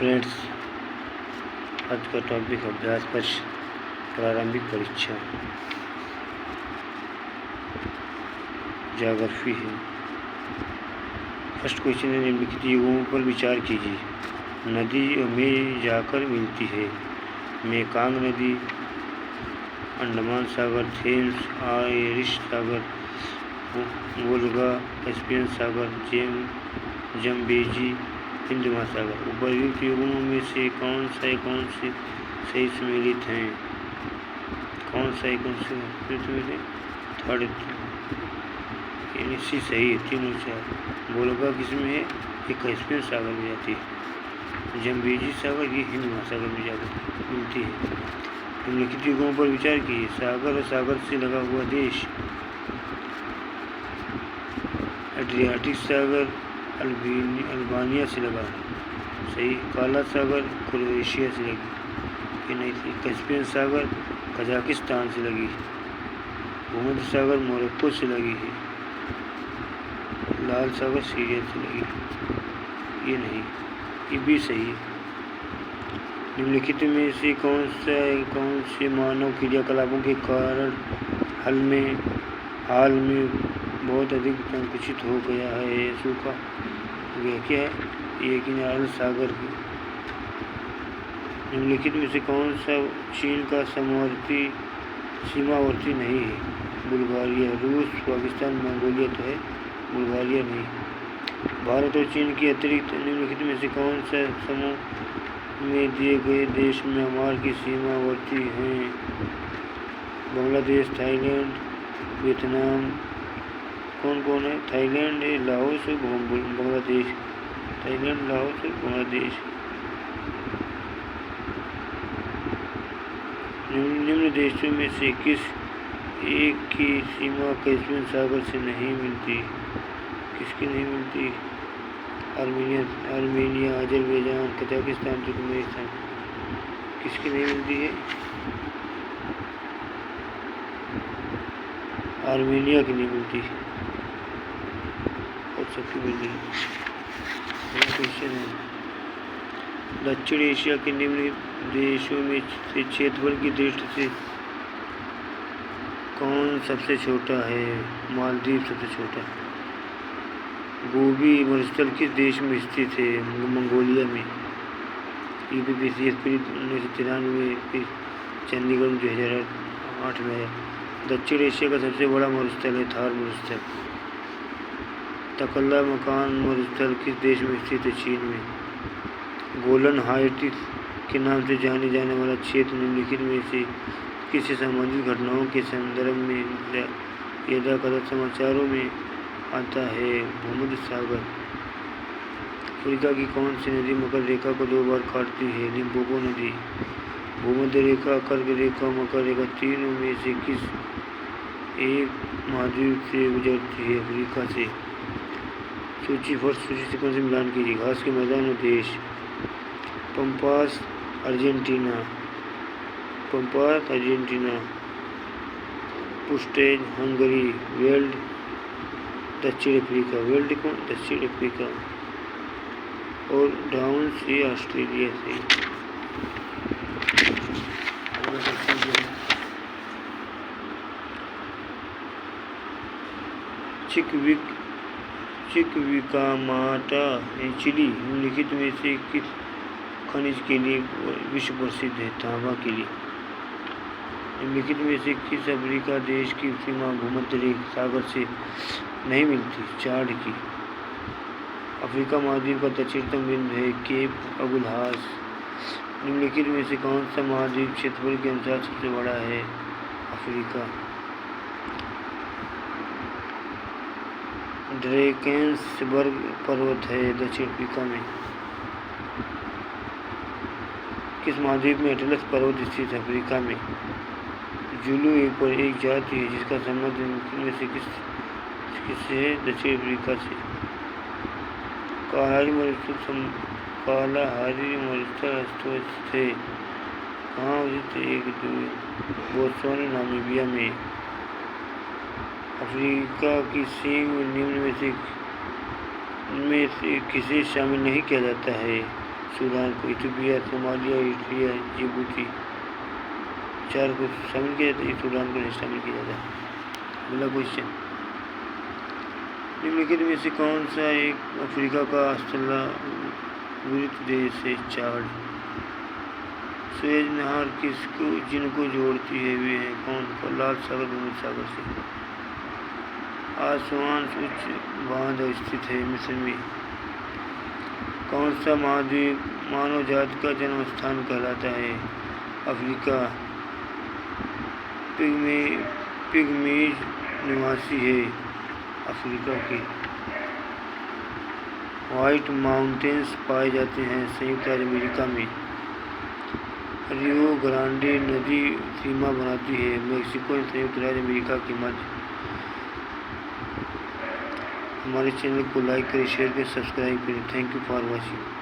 Friends, आज का topic अभ्यास पर प्रारंभिक परीक्षा ज्योग्राफी है। फर्स्ट क्वेश्चन है, निम्नलिखित युगों पर विचार कीजिए। नदी में जाकर मिलती है। मेकांग नदी, अंडमान सागर, थेम्स, आयरिश सागर, वोल्गा, कैस्पियन सागर, जम्बेजी, हिंद महासागर। उपर्युक्त युगों में से कौन से सही सम्मिलित हैं? थर्ड यानी सी सही है। 3 और 4। वोल्गा किसमें है? ये कैस्पियन सागर में जाती है। जम्बेजी सागर ये हिंद महासागर में जाकर मिलती है। निम्नलिखित युगों पर विचार कीजिए। सागर और सागर से लगा हुआ देश। एड्रियाटिक सागर अल्बानिया से लगा, सही। काला सागर क्रोएशिया से लगी, ये नहीं थी। कैस्पियन सागर कजाकिस्तान से लगी। भूमध्य सागर मोरक्को से लगी है। लाल सागर सीरिया से लगी, ये नहीं, ये भी सही है। निम्नलिखित में से कौन से मानव क्रियाकलापों के कारण हाल में बहुत अधिक संकुचित हो गया है? सूखा गया क्या है? ये किनारा सागर की। निम्नलिखित में से कौन सा चीन का सीमावर्ती नहीं है? बुल्गारिया, रूस, पाकिस्तान, मंगोलिया तो है, बुल्गारिया नहीं। भारत और चीन के अतिरिक्त निम्नलिखित में से कौन सा समूह में दिए गए देश म्यांमार की सीमावर्ती हैं? Bangladesh, Thailand, Vietnam. कौन है? थाईलैंड, लाओस और बांग्लादेश। थाईलैंड, लाओस और बांग्लादेश। निम्न देशों में से किस एक की सीमा कैस्पियन सागर से नहीं मिलती? किसकी नहीं मिलती? Armenia, Azerbaijan, Kazakhstan, Turkmenistan. किसकी नहीं मिलती है? आर्मेनिया की नहीं मिलती और सबकी मिलती है। क्वेश्चन है, दक्षिण एशिया के निम्न देशों में से क्षेत्रफल की दृष्टि से कौन सबसे छोटा है? मालदीव सबसे छोटा। गोबी मरुस्थल किस देश में स्थित है? मंगोलिया में। यूपीपीएससी 1993, फिर चंडीगढ़ 2008 में आया। दक्षिण एशिया का सबसे बड़ा मरुस्थल है थार मरुस्थल। तकल्ला मकान मरुस्थल किस देश में स्थित है? चीन में। गोलन हाइट्स के नाम से जाने जाने वाला क्षेत्र निम्नलिखित में से किसी संबंधित घटनाओं के संदर्भ में यथाकथित समाचारों में आता है? भूमध्य सागर। अफ्रीका की कौन सी नदी मकर रेखा को 2 बार काटती है? लिम्पोपो नदी। भूमध्य रेखा, कर्क रेखा, मकर रेखा तीनों में से किस एक महाद्वीप से गुजरती है? अफ्रीका से। सूची से कौन से मिलान कीजिए? घास के मैदान और देश। Pampas Argentina. Puszta Hungary. Veld दक्षिण अफ्रीका। और डाउन्स ये ऑस्ट्रेलिया से। चिक्विकामाटा चिली निम्नलिखित में से किस खनिज के लिए विश्व प्रसिद्ध है? तांबा के लिए। निम्नलिखित में से किस अफ्रीका देश की सीमा भूमध्य सागर से नहीं मिलती? चाड की। अफ्रीका महाद्वीप का दक्षिणतम बिंदु है केप अगुलहास। निम्नलिखित में से कौन सा महाद्वीप क्षेत्रफल के अनुसार सबसे बड़ा है? अफ्रीका। ड्रेकेंसबर्ग पर्वत है दक्षिण अफ्रीका में। किस महाद्वीप में एटलस पर्वत स्थित है? अफ्रीका में। जुलू एक जाति है जिसका संबंध में से किससे है? दक्षिण अफ्रीका से। कालाहारी मरुस्थल स्थित है कहाँ? बोत्सवाना, नामीबिया में। अफ्रीका की सींग निम्न में से किसे शामिल नहीं किया जाता है? सूडान को, इथियोपिया, सोमालिया, इरिट्रिया, जिबूती, 4 को शामिल किया जाता है, सूडान को नहीं शामिल किया जाता है। अगला क्वेश्चन, निम्नलिखित में से कौन सा एक अफ्रीका का स्थलावृत देश है? चाड। सुएज नहर किसको जिनको जोड़ती है वे हैं कौन? लाल सागर, भूमध्य सागर से। आसवान उच्च बांध स्थित है मिस्र में। कौन सा महाद्वीप मानव जाति का जन्म स्थान कहलाता है? अफ्रीका। पिग्मीज निवासी है अफ्रीका के। व्हाइट माउंटेन्स पाए जाते हैं संयुक्त राज्य अमेरिका में। रियो ग्रांडे नदी सीमा बनाती है मेक्सिको और संयुक्त राज्य अमेरिका के मध्य। हमारे चैनल को लाइक करें, शेयर करें, सब्सक्राइब करें। Thank you for watching.